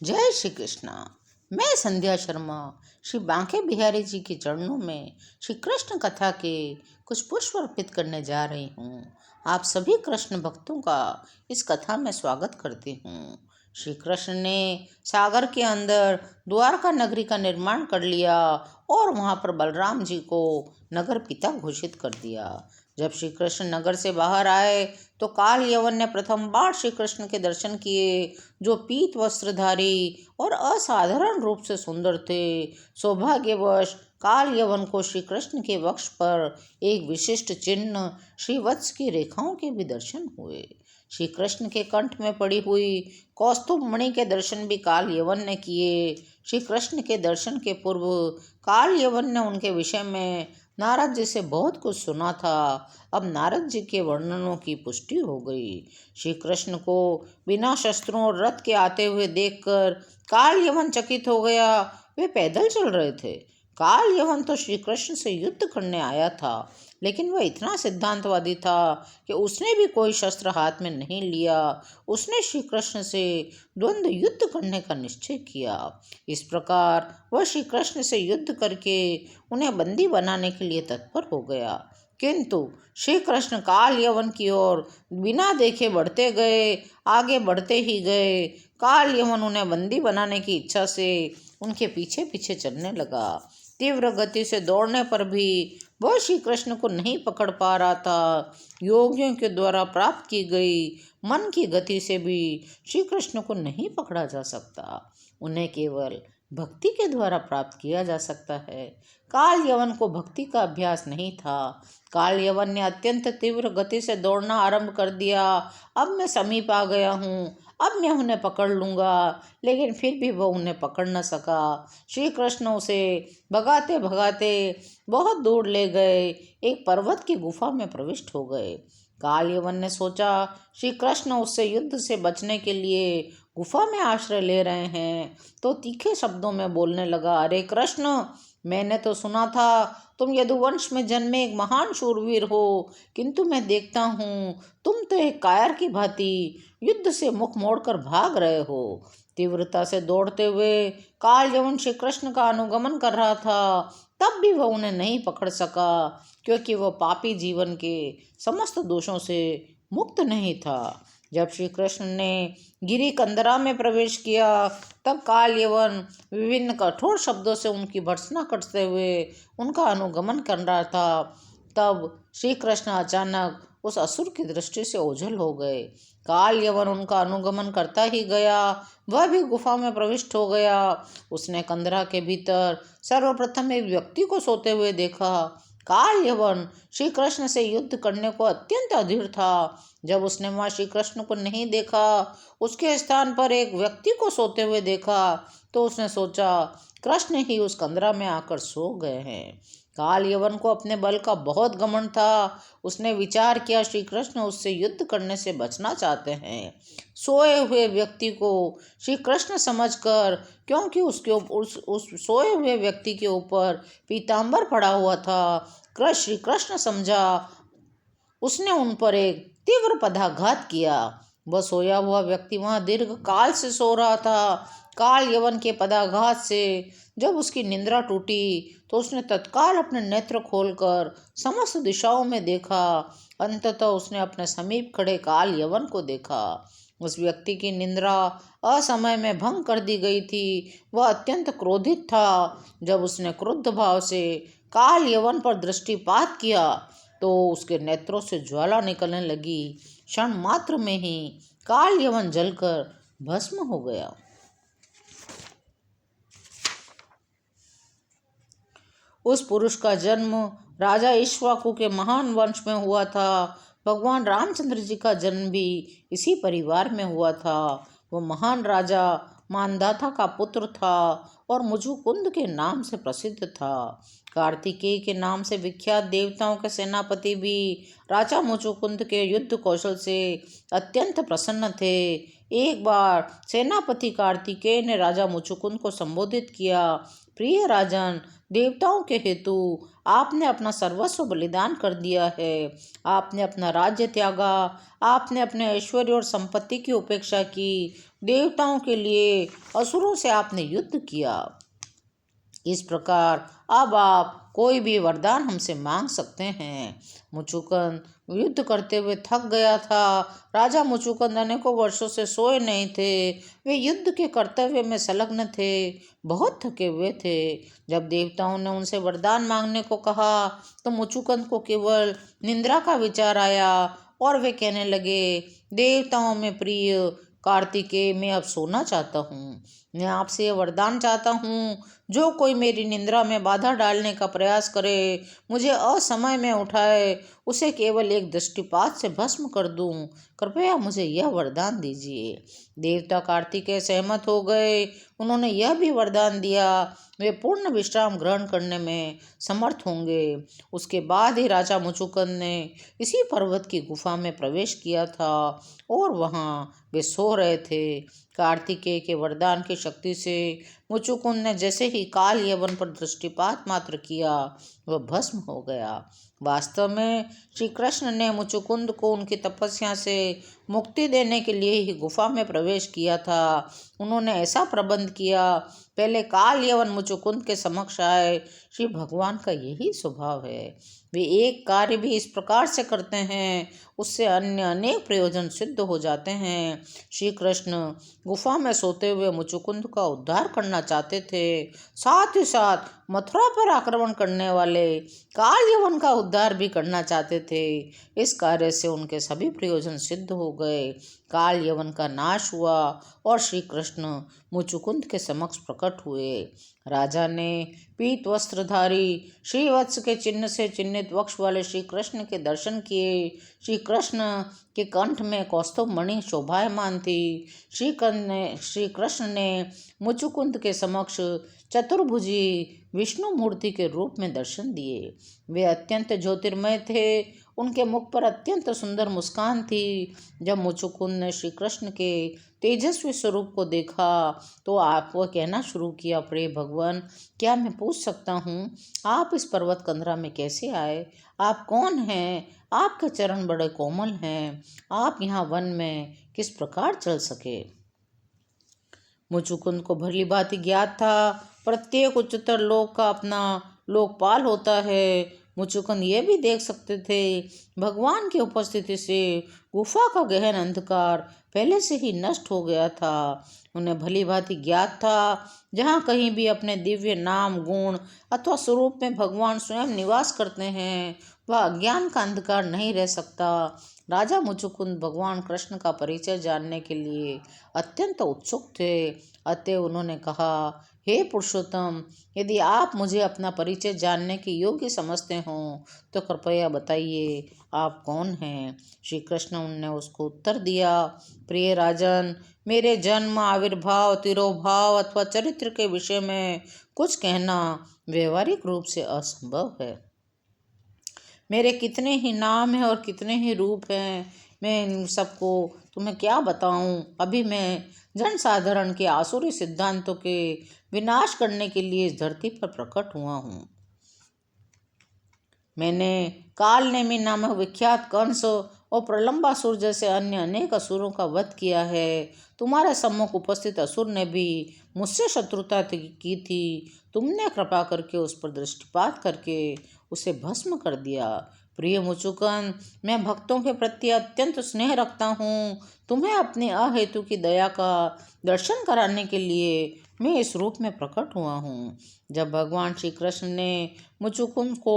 जय श्री कृष्णा। मैं संध्या शर्मा श्री बांके बिहारी जी के चरणों में श्री कृष्ण कथा के कुछ पुष्प अर्पित करने जा रही हूँ। आप सभी कृष्ण भक्तों का इस कथा में स्वागत करती हूँ। श्री कृष्ण ने सागर के अंदर द्वारका नगरी का निर्माण कर लिया और वहाँ पर बलराम जी को नगर पिता घोषित कर दिया। जब श्री कृष्ण नगर से बाहर आए तो काल यवन ने प्रथम बार श्री कृष्ण के दर्शन किए, जो पीत वस्त्रधारी और असाधारण रूप से सुंदर थे। सौभाग्यवश काल यवन को श्री कृष्ण के वक्ष पर एक विशिष्ट चिन्ह श्रीवत्स की रेखाओं के भी दर्शन हुए। श्री कृष्ण के कंठ में पड़ी हुई कौस्तुभ मणि के दर्शन भी काल यवन ने किए। श्री कृष्ण के दर्शन के पूर्व काल यवन ने उनके विषय में नारद जी से बहुत कुछ सुना था। अब नारद जी के वर्णनों की पुष्टि हो गई। श्री कृष्ण को बिना शस्त्रों और रथ के आते हुए देखकर काल यवन चकित हो गया। वे पैदल चल रहे थे। काल यवन तो श्री कृष्ण से युद्ध करने आया था, लेकिन वह इतना सिद्धांतवादी था कि उसने भी कोई शस्त्र हाथ में नहीं लिया। उसने श्री कृष्ण से द्वंद्व युद्ध करने का निश्चय किया। इस प्रकार वह श्री कृष्ण से युद्ध करके उन्हें बंदी बनाने के लिए तत्पर हो गया। किंतु श्री कृष्ण काल यवन की ओर बिना देखे बढ़ते गए, आगे बढ़ते ही गए। काल यवन उन्हें बंदी बनाने की इच्छा से उनके पीछे पीछे चलने लगा। तीव्र गति से दौड़ने पर भी वह श्री कृष्ण को नहीं पकड़ पा रहा था। योगियों के द्वारा प्राप्त की गई मन की गति से भी श्री कृष्ण को नहीं पकड़ा जा सकता। उन्हें केवल भक्ति के द्वारा प्राप्त किया जा सकता है। काल यवन को भक्ति का अभ्यास नहीं था। काल यवन ने अत्यंत तीव्र गति से दौड़ना आरंभ कर दिया। अब मैं समीप आ गया हूँ, अब मैं उन्हें पकड़ लूँगा, लेकिन फिर भी वह उन्हें पकड़ न सका। श्री कृष्ण उसे भगाते भगाते बहुत दूर ले गए, एक पर्वत की गुफा में प्रविष्ट हो गए। काल यवन ने सोचा श्री कृष्ण उससे युद्ध से बचने के लिए गुफा में आश्रय ले रहे हैं, तो तीखे शब्दों में बोलने लगा, अरे कृष्ण, मैंने तो सुना था तुम यदुवंश में जन्मे एक महान शूरवीर हो, किंतु मैं देखता हूँ तुम तो एक कायर की भांति युद्ध से मुख मोड़कर भाग रहे हो। तीव्रता से दौड़ते हुए काल यवन श्री कृष्ण का अनुगमन कर रहा था। तब भी वह उन्हें नहीं पकड़ सका, क्योंकि वह पापी जीवन के समस्त दोषों से मुक्त नहीं था। जब श्री कृष्ण ने गिरी कंदरा में प्रवेश किया, तब काल यवन विभिन्न कठोर शब्दों से उनकी भर्त्सना करते हुए उनका अनुगमन कर रहा था। तब श्री कृष्ण अचानक उस असुर की दृष्टि से ओझल हो गए। काल यवन उनका अनुगमन करता ही गया। वह भी गुफा में प्रविष्ट हो गया। उसने कंदरा के भीतर सर्वप्रथम एक व्यक्ति को सोते हुए देखा। काल यवन श्री कृष्ण से युद्ध करने को अत्यंत अधीर था। जब उसने वहां श्री कृष्ण को नहीं देखा, उसके स्थान पर एक व्यक्ति को सोते हुए देखा, तो उसने सोचा कृष्ण ही उस कंदरा में आकर सो गए हैं। काल यवन को अपने बल का बहुत घमंड था। उसने विचार किया श्री कृष्ण उससे युद्ध करने से बचना चाहते हैं। सोए हुए व्यक्ति को श्री कृष्ण समझकर, क्योंकि उसके उस सोए हुए व्यक्ति के ऊपर पीताम्बर पड़ा हुआ था, श्री कृष्ण समझा, उसने उन पर एक तीव्र पदाघात किया। वह सोया हुआ व्यक्ति वहां दीर्घ काल से सो रहा था। काल यवन के पदाघात से जब उसकी निंद्रा टूटी, तो उसने तत्काल अपने नेत्र खोलकर समस्त दिशाओं में देखा। अंततः उसने अपने समीप खड़े काल यवन को देखा। उस व्यक्ति की निंद्रा असमय में भंग कर दी गई थी। वह अत्यंत क्रोधित था। जब उसने क्रुद्ध भाव से काल यवन पर दृष्टिपात किया, तो उसके नेत्रों से ज्वाला निकलने लगी। क्षण मात्र में ही काल यवन जलकर भस्म हो गया। उस पुरुष का जन्म राजा इक्ष्वाकु के महान वंश में हुआ था। भगवान रामचंद्र जी का जन्म भी इसी परिवार में हुआ था। वह महान राजा मानधाता का पुत्र था और मुजुकुंद के नाम से प्रसिद्ध था। कार्तिकेय के नाम से विख्यात देवताओं के सेनापति भी राजा मुजुकुंद के युद्ध कौशल से अत्यंत प्रसन्न थे। एक बार सेनापति कार्तिकेय ने राजा मुजुकुंद को संबोधित किया, प्रिय राजन, देवताओं के हेतु आपने अपना सर्वस्व बलिदान कर दिया है। आपने अपना राज्य त्यागा, आपने अपने ऐश्वर्य और संपत्ति की उपेक्षा की, देवताओं के लिए असुरों से आपने युद्ध किया। इस प्रकार अब आप कोई भी वरदान हमसे मांग सकते हैं। मुचुकुंद युद्ध करते हुए थक गया था। राजा मुचुकुंद अनेकों वर्षों से सोए नहीं थे। वे युद्ध के कर्तव्य में संलग्न थे, बहुत थके हुए थे। जब देवताओं ने उनसे वरदान मांगने को कहा तो मुचुकुंद को केवल निंद्रा का विचार आया और वे कहने लगे, देवताओं में प्रिय कार्तिकेय, मैं अब सोना चाहता हूँ। मैं आपसे ये वरदान चाहता हूँ, जो कोई मेरी निंद्रा में बाधा डालने का प्रयास करे, मुझे असमय में उठाए, उसे केवल एक दृष्टिपात से भस्म कर दूं। कृपया मुझे यह वरदान दीजिए। देवता कार्तिकेय सहमत हो गए। उन्होंने यह भी वरदान दिया, वे पूर्ण विश्राम ग्रहण करने में समर्थ होंगे। उसके बाद ही राजा मुचुकुंद ने इसी पर्वत की गुफा में प्रवेश किया था और वहाँ वे सो रहे थे। कार्तिकेय के वरदान की शक्ति से मुचुकुंद ने जैसे ही काल यवन पर दृष्टिपात मात्र किया, वह भस्म हो गया। वास्तव में श्री कृष्ण ने मुचुकुंद को उनकी तपस्या से मुक्ति देने के लिए ही गुफा में प्रवेश किया था। उन्होंने ऐसा प्रबंध किया, पहले काल यवन मुचुकुंद के समक्ष आए। श्री भगवान का यही स्वभाव है, वे एक कार्य भी इस प्रकार से करते हैं, उससे अन्य अनेक प्रयोजन सिद्ध हो जाते हैं। श्री कृष्ण गुफा में सोते हुए मुचुकुंद का उद्धार करना चाहते थे, साथ ही साथ मथुरा पर आक्रमण करने वाले काल यवन का उद्धार भी करना चाहते थे। इस कार्य से उनके सभी प्रयोजन सिद्ध हो गए। काल यवन का नाश हुआ और श्री कृष्ण मुचुकुंद के समक्ष प्रकट हुए। राजा ने पीत वस्त्रधारी श्रीवत्स के चिन्ह से चिन्हित वक्ष वाले श्री कृष्ण के दर्शन किए। श्री कृष्ण के कंठ में कौस्तुभ मणि शोभायमान थी। श्री कृष्ण ने मुचुकुंद के समक्ष चतुर्भुजी विष्णु मूर्ति के रूप में दर्शन दिए। वे अत्यंत ज्योतिर्मय थे। उनके मुख पर अत्यंत सुंदर मुस्कान थी। जब मुचुकुंद ने श्री कृष्ण के तेजस्वी स्वरूप को देखा तो आप वो कहना शुरू किया, प्रिय भगवान, क्या मैं पूछ सकता हूँ आप इस पर्वत कंदरा में कैसे आए? आप कौन हैं? आपके चरण बड़े कोमल हैं। आप यहाँ वन में किस प्रकार चल सके? मुचुकुंद को भली भांति ज्ञात था, प्रत्येक उच्चतर लोक का अपना लोकपाल होता है। मुचुकुंद ये भी देख सकते थे, भगवान की उपस्थिति से गुफा का गहन अंधकार पहले से ही नष्ट हो गया था। उन्हें भली भांति ज्ञात था, जहाँ कहीं भी अपने दिव्य नाम, गुण अथवा स्वरूप में भगवान स्वयं निवास करते हैं, वह अज्ञान का अंधकार नहीं रह सकता। राजा मुचुकुंद भगवान कृष्ण का परिचय जानने के लिए अत्यंत उत्सुक थे। अतः उन्होंने कहा, हे पुरुषोत्तम, यदि आप मुझे अपना परिचय जानने के योग्य समझते हो तो कृपया बताइए, आप कौन हैं? श्री कृष्ण ने उसको उत्तर दिया, प्रिय राजन, मेरे जन्म, आविर्भाव, तिरोभाव अथवा चरित्र के विषय में कुछ कहना व्यवहारिक रूप से असंभव है। मेरे कितने ही नाम हैं और कितने ही रूप हैं, मैं इन सबको तुम्हें क्या बताऊं। अभी मैं जनसाधारण के आसुरी सिद्धांतों के विनाश करने के लिए इस धरती पर प्रकट हुआ हूँ। मैंने कालनेमी नामक विख्यात कंस और प्रलंबासुर जैसे अन्य अनेक असुरों का वध किया है। तुम्हारे सम्मुख उपस्थित असुर ने भी मुझसे शत्रुता की थी। तुमने कृपा करके उस पर दृष्टिपात करके उसे भस्म कर दिया। प्रिय मुचुकुंद, मैं भक्तों के प्रति अत्यंत स्नेह रखता हूँ। तुम्हें अपनी अहेतु की दया का दर्शन कराने के लिए मैं इस रूप में प्रकट हुआ हूँ। जब भगवान श्री कृष्ण ने मुचुकुंद को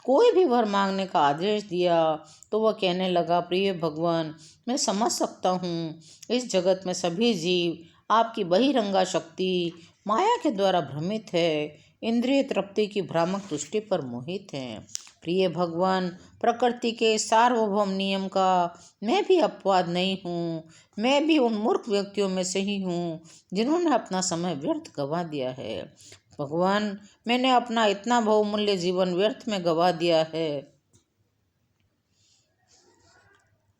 कोई भी वर मांगने का आदेश दिया तो वह कहने लगा, प्रिय भगवान, मैं समझ सकता हूँ, इस जगत में सभी जीव आपकी बहिरंगा शक्ति माया के द्वारा भ्रमित है, इंद्रिय तृप्ति की भ्रामक तुष्टि पर मोहित हैं। प्रिय भगवान, प्रकृति के सार्वभौम नियम का मैं भी अपवाद नहीं हूँ। मैं भी उन मूर्ख व्यक्तियों में से ही हूँ जिन्होंने अपना समय व्यर्थ गंवा दिया है। भगवान, मैंने अपना इतना बहुमूल्य जीवन व्यर्थ में गंवा दिया है।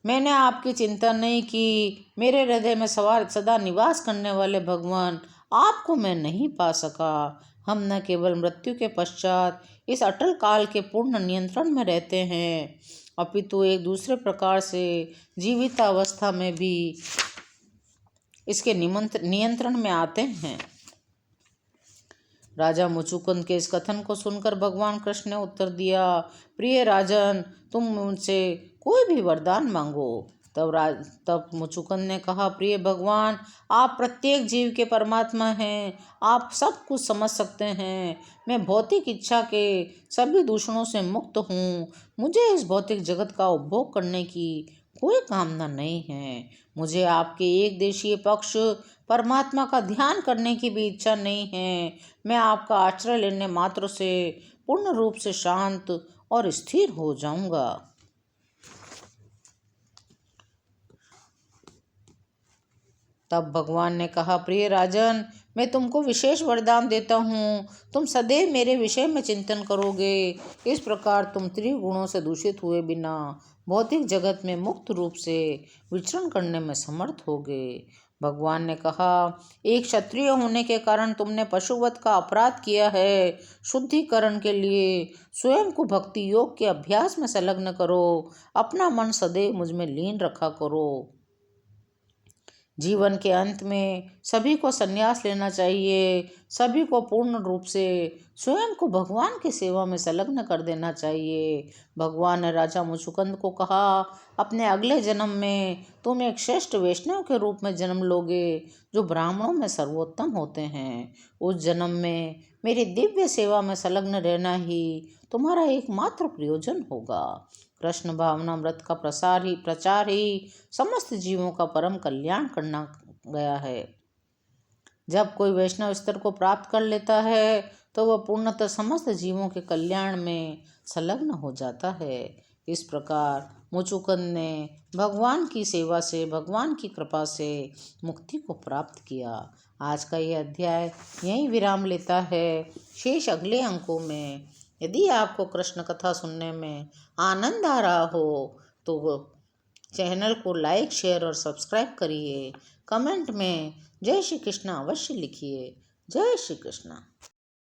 मैंने आपकी चिंता नहीं की। मेरे हृदय में सदा निवास करने वाले भगवान, आपको मैं नहीं पा सका। हम न केवल मृत्यु के पश्चात इस अटल काल के पूर्ण नियंत्रण में रहते हैं, अपितु एक दूसरे प्रकार से जीवित अवस्था में भी इसके नियंत्रण में आते हैं। राजा मुचुकुंद के इस कथन को सुनकर भगवान कृष्ण ने उत्तर दिया, प्रिय राजन, तुम मुझसे कोई भी वरदान मांगो। तब मुचुकुंद ने कहा, प्रिय भगवान, आप प्रत्येक जीव के परमात्मा हैं, आप सब कुछ समझ सकते हैं। मैं भौतिक इच्छा के सभी दूषणों से मुक्त हूँ। मुझे इस भौतिक जगत का उपभोग करने की कोई कामना नहीं है। मुझे आपके एक देशीय पक्ष परमात्मा का ध्यान करने की भी इच्छा नहीं है। मैं आपका आश्रय लेने मात्र से पूर्ण रूप से शांत और स्थिर हो जाऊंगा। तब भगवान ने कहा, प्रिय राजन, मैं तुमको विशेष वरदान देता हूँ। तुम सदैव मेरे विषय में चिंतन करोगे। इस प्रकार तुम त्रिगुणों से दूषित हुए बिना भौतिक जगत में मुक्त रूप से विचरण करने में समर्थ होगे। भगवान ने कहा, एक क्षत्रिय होने के कारण तुमने पशुवध का अपराध किया है। शुद्धिकरण के लिए स्वयं को भक्ति योग के अभ्यास में संलग्न करो। अपना मन सदैव मुझ में लीन रखा करो। जीवन के अंत में सभी को संन्यास लेना चाहिए। सभी को पूर्ण रूप से स्वयं को भगवान की सेवा में संलग्न कर देना चाहिए। भगवान ने राजा मुचुकुंद को कहा, अपने अगले जन्म में तुम एक श्रेष्ठ वैष्णव के रूप में जन्म लोगे, जो ब्राह्मणों में सर्वोत्तम होते हैं। उस जन्म में मेरी दिव्य सेवा में संलग्न रहना ही तुम्हारा एकमात्र प्रयोजन होगा। कृष्ण भावनामृत का प्रचार ही समस्त जीवों का परम कल्याण करना गया है। जब कोई वैष्णव स्तर को प्राप्त कर लेता है तो वह पूर्णतः समस्त जीवों के कल्याण में संलग्न हो जाता है। इस प्रकार मुचुकुंद ने भगवान की सेवा से, भगवान की कृपा से मुक्ति को प्राप्त किया। आज का यह अध्याय यहीं विराम लेता है। शेष अगले अंकों में। यदि आपको कृष्ण कथा सुनने में आनंद आ रहा हो तो चैनल को लाइक, शेयर और सब्सक्राइब करिए। कमेंट में जय श्री कृष्ण अवश्य लिखिए। जय श्री कृष्ण।